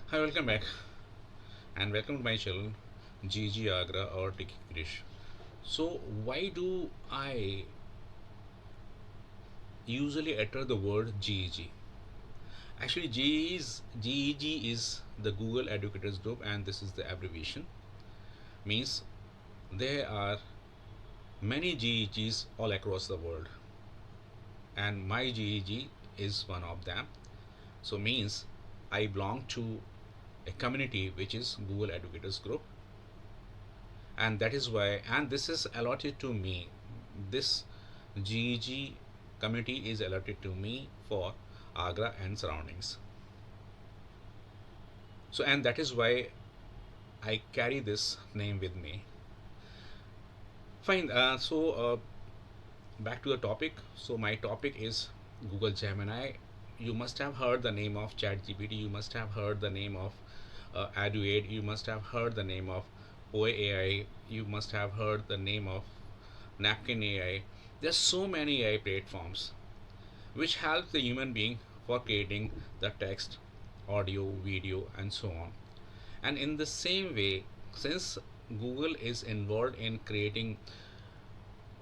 Hi, welcome back and welcome to my channel GG Agra or Tiki Krish. So, why do I usually utter the word GEG? Actually, GEG is the Google Educators Group, and this is the abbreviation. Means there are many GEGs all across the world, and my GEG is one of them. So, means I belong to a community which is Google Educators Group, and that is why, and this is allotted to me, this GEG community is allotted to me for Agra and surroundings. So, and that is why I carry this name with me. Fine. Back to the topic. So my topic is Google Gemini. You must have heard the name of ChatGPT. You must have heard the name of Aduade. You must have heard the name of OAI. You must have heard the name of Napkin AI. There's so many AI platforms which help the human being for creating the text, audio, video, and so on. And in the same way, since Google is involved in creating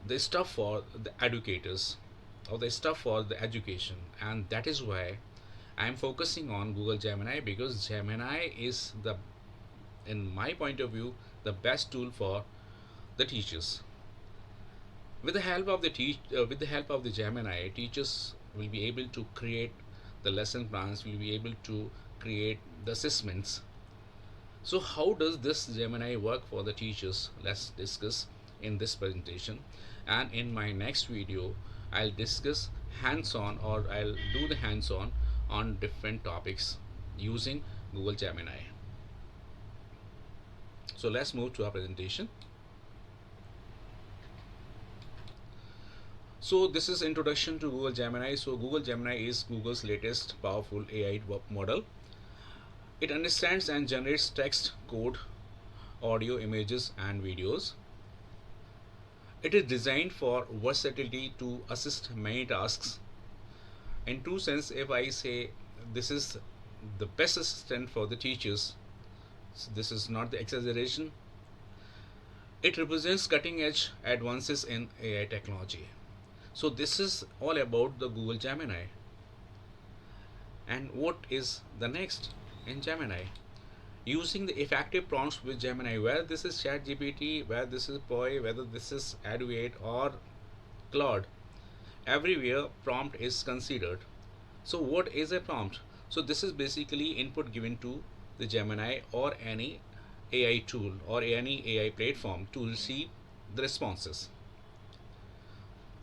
the stuff for the educators or the stuff for the education, and that is why I'm focusing on Google Gemini, because Gemini is the, in my point of view, the best tool for the teachers. With the help of the Gemini, teachers will be able to create the lesson plans, will be able to create the assessments. So how does this Gemini work for the teachers? Let's discuss in this presentation, and in my next video I'll discuss hands-on, or I'll do the hands-on on different topics using Google Gemini. So let's move to our presentation. So this is introduction to Google Gemini. So Google Gemini is Google's latest powerful AI model. It understands and generates text, code, audio, images, and videos. It is designed for versatility to assist many tasks. In true sense, if I say this is the best assistant for the teachers, so this is not the exaggeration. It represents cutting edge advances in AI technology. So this is all about the Google Gemini. And what is the next in Gemini? Using the effective prompts with Gemini, whether this is ChatGPT, whether this is Poi, whether this is Aduate or Claude, everywhere prompt is considered. So what is a prompt? So this is basically input given to the Gemini or any AI tool or any AI platform to receive the responses.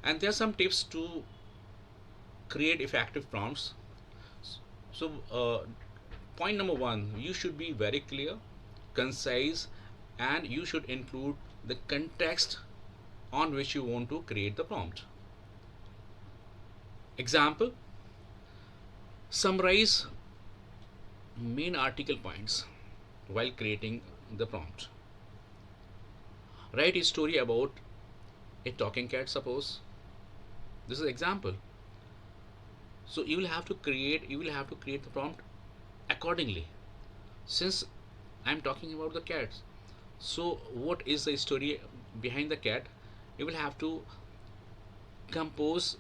And there are some tips to create effective prompts. So point number one, you should be very clear, concise, and you should include the context on which you want to create the prompt. Example: summarize main article points while creating the prompt. Write a story about a talking cat, suppose. This is example. So you will have to create the prompt accordingly. Since I'm talking about the cats, so what is the story behind the cat? You will have to compose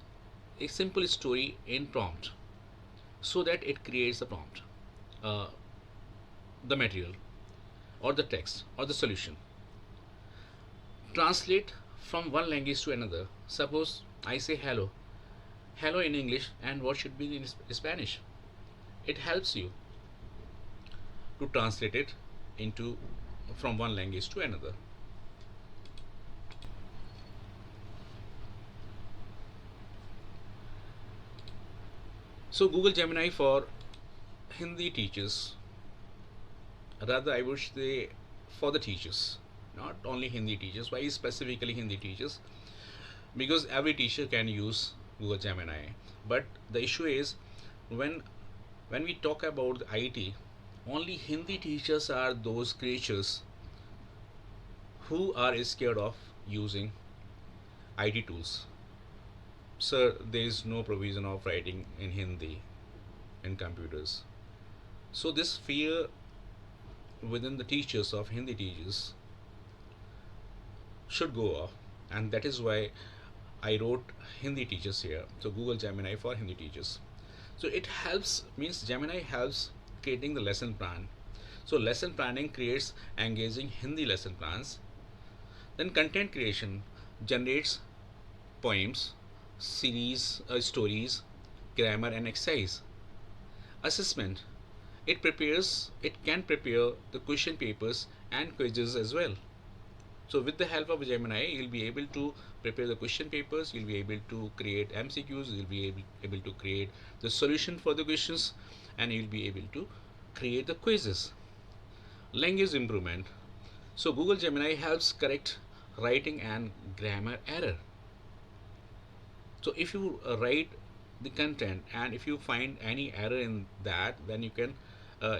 a simple story in prompt so that it creates the prompt, uh, the material or the text or the solution. Translate from one language to another. Suppose I say hello, hello in English, and what should be in Spanish. It helps you to translate it into from one language to another. So Google Gemini for Hindi teachers, rather I would say for the teachers, not only Hindi teachers. Why specifically Hindi teachers? Because every teacher can use Google Gemini, but the issue is when when we talk about the IT, only Hindi teachers are those creatures who are scared of using IT tools. Sir, there is no provision of writing in Hindi in computers. So this fear within the teachers of Hindi teachers should go off, and that is why I wrote Hindi teachers here. So Google Gemini for Hindi teachers. So it helps, means Gemini helps creating the lesson plan. So lesson planning creates engaging Hindi lesson plans. Then content creation generates poems, series, stories, grammar and exercise. Assessment, it can prepare the question papers and quizzes as well. So with the help of Gemini, you'll be able to prepare the question papers, you'll be able to create MCQs, you'll be able to create the solution for the questions, and you'll be able to create the quizzes. Language improvement. So Google Gemini helps correct writing and grammar error. So if you write the content and if you find any error in that, then you can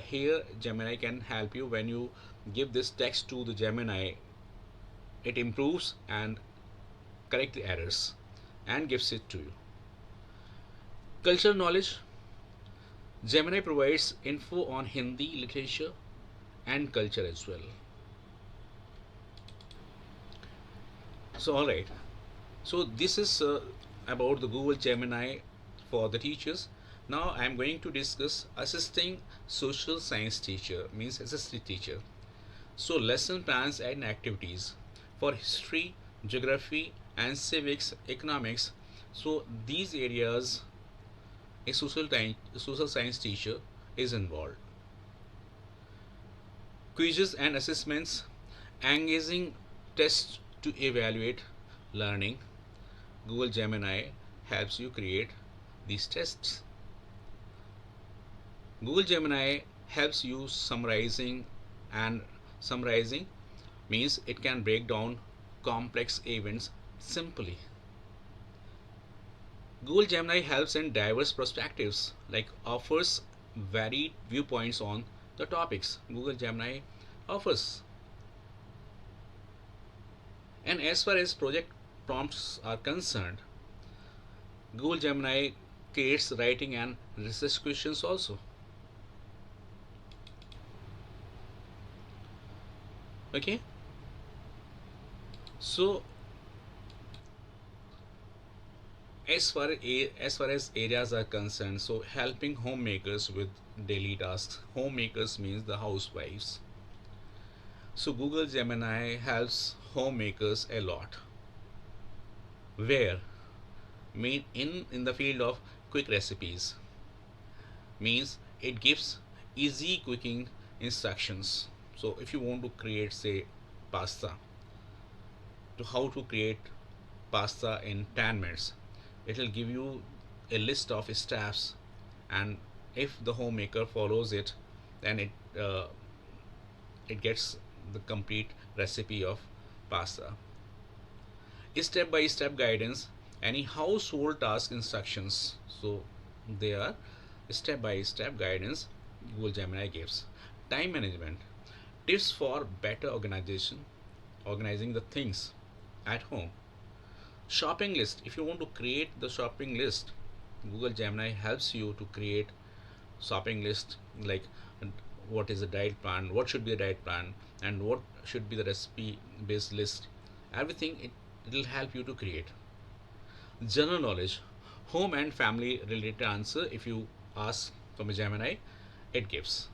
here Gemini can help you. When you give this text to the Gemini, it improves and correct the errors and gives it to you. Cultural knowledge. Gemini provides info on Hindi literature and culture as well. So alright, so this is about the Google Gemini for the teachers. Now I am going to discuss assisting social science teacher, means assistant teacher. So lesson plans and activities for history, geography and civics, economics. So these areas a social science teacher is involved. Quizzes and assessments, engaging tests to evaluate learning. Google Gemini helps you create these tests. Google Gemini helps you summarizing, and summarizing means it can break down complex events simply. Google Gemini helps in diverse perspectives, like offers varied viewpoints on the topics Google Gemini offers. And as far as project prompts are concerned, Google Gemini creates writing and research questions also. Okay, so as far as areas are concerned, so helping homemakers with daily tasks. Homemakers means the housewives. So Google Gemini helps homemakers a lot. Where? Mean in the field of quick recipes, means it gives easy cooking instructions. So if you want to create, say, pasta, to how to create pasta in 10 minutes, it will give you a list of steps, and if the homemaker follows it, then it gets the complete recipe of pasta. Step by step guidance, any household task instructions. So they are step by step guidance Google Gemini gives. Time management, tips for better organizing the things at home. Shopping list, if you want to create the shopping list, Google Gemini helps you to create shopping list, like what is the diet plan, what should be the diet plan, and what should be the recipe based list. Everything it will help you to create. General knowledge, home and family related answer, if you ask from a Gemini, it gives.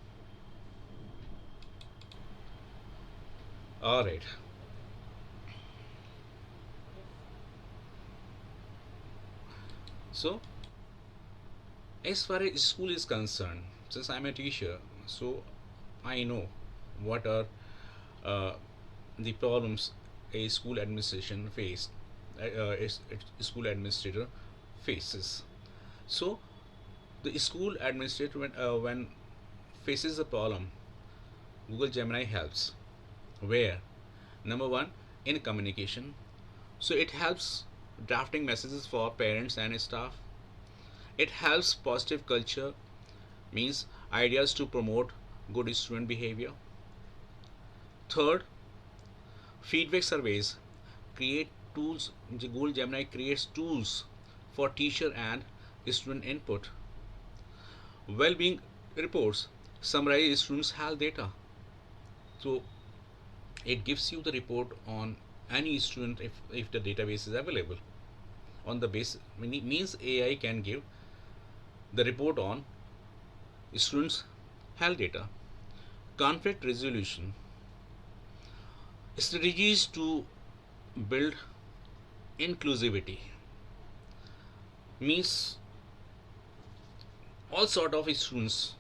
All right. So as far as school is concerned, since I'm a teacher, so I know what are uh, the problems a school administration face, a school administrator faces. So the school administrator, when faces a problem, Google Gemini helps. Where? Number one, in communication. So it helps drafting messages for parents and staff. It helps positive culture, means ideas to promote good student behavior. Third, feedback surveys, create tools. Google Gemini creates tools for teacher and student input. Well-being reports, summarize students' health data. So it gives you the report on any student if the database is available. On the base means AI can give the report on students' health data. Conflict resolution strategies to build inclusivity means all sort of students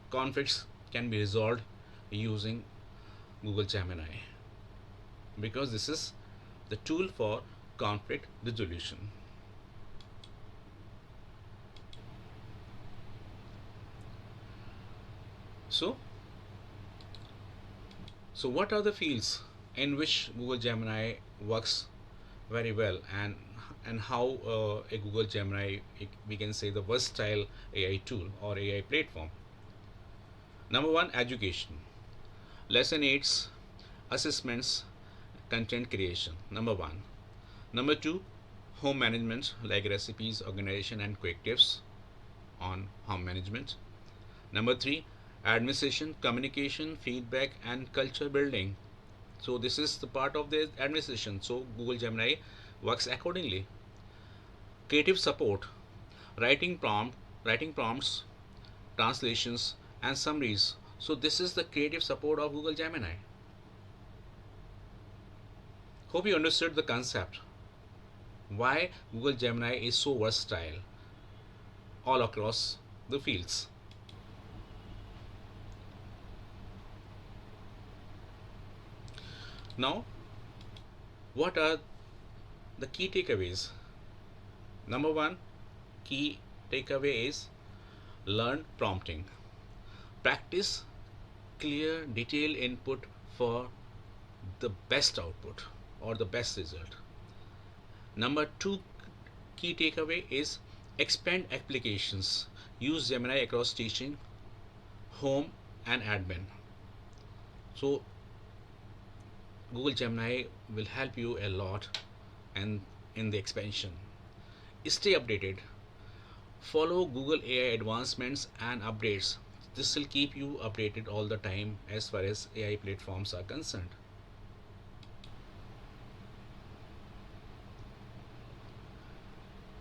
conflicts can be resolved using Google Gemini, because this is the tool for conflict resolution. So what are the fields in which Google Gemini works very well, and how a Google Gemini, we can say, the versatile AI tool or AI platform. Number one, education, lesson aids, assessments, content creation. Number one. Number two, home management, like recipes, organization, and quick tips on home management. Number three, administration, communication, feedback, and culture building. So this is the part of the administration. So Google Gemini works accordingly. Creative support, writing prompts, translations, and summaries. So this is the creative support of Google Gemini. Hope you understood the concept. Why Google Gemini is so versatile all across the fields. Now, what are the key takeaways? Number one key takeaway is learn prompting. Practice clear, detailed input for the best output or the best result. Number two key takeaway is expand applications. Use Gemini across teaching, home, and admin. So Google Gemini will help you a lot and in the expansion. Stay updated. Follow Google AI advancements and updates. This will keep you updated all the time as far as AI platforms are concerned.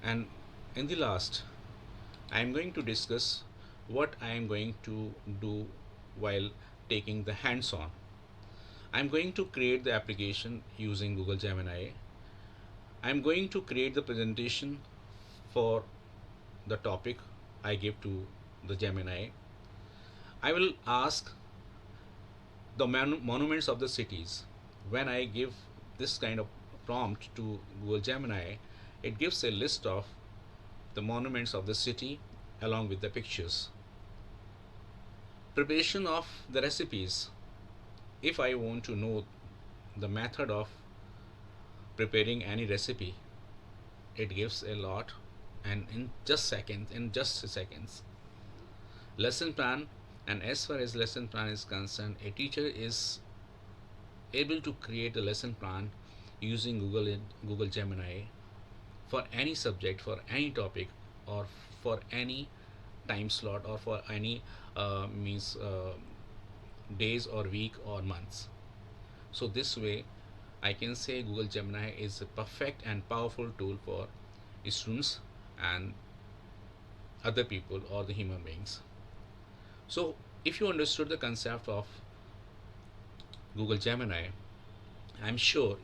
And in the last, I am going to discuss what I am going to do while taking the hands on. I am going to create the application using Google Gemini. I am going to create the presentation for the topic I give to the Gemini. I will ask the monuments of the cities. When I give this kind of prompt to Google Gemini, it gives a list of the monuments of the city along with the pictures. Preparation of the recipes. If I want to know the method of preparing any recipe, it gives a lot, and in just seconds. Lesson plan, and as far as lesson plan is concerned, a teacher is able to create a lesson plan using Google Gemini for any subject, for any topic, or for any time slot, or for any means days or week or months. So this way I can say Google Gemini is a perfect and powerful tool for students and other people or the human beings. So if you understood the concept of Google Gemini, I'm sure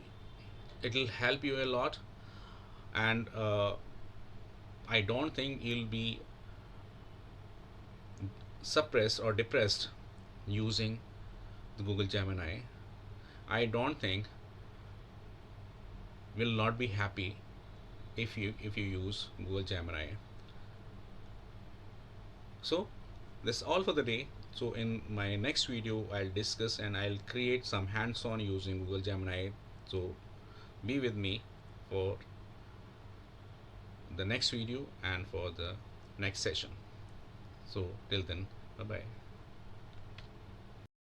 it will help you a lot, and I don't think you'll be suppressed or depressed using the Google Gemini. I don't think will not be happy if you use Google Gemini. So that's all for the day. So in my next video I'll discuss and I'll create some hands-on using Google Gemini. So be with me for the next video and for the next session. So till then, bye bye.